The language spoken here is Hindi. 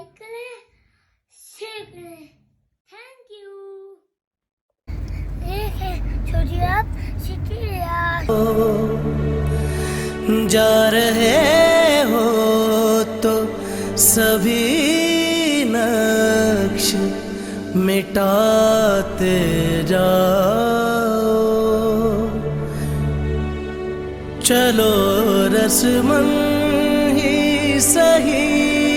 लाइक करें, शेयर करें। Thank you. एक है छोटी आप शुक्रिया। जा रहे हो तो सभी नक्श मिटाते जाओ। चलो रस्मन ही सही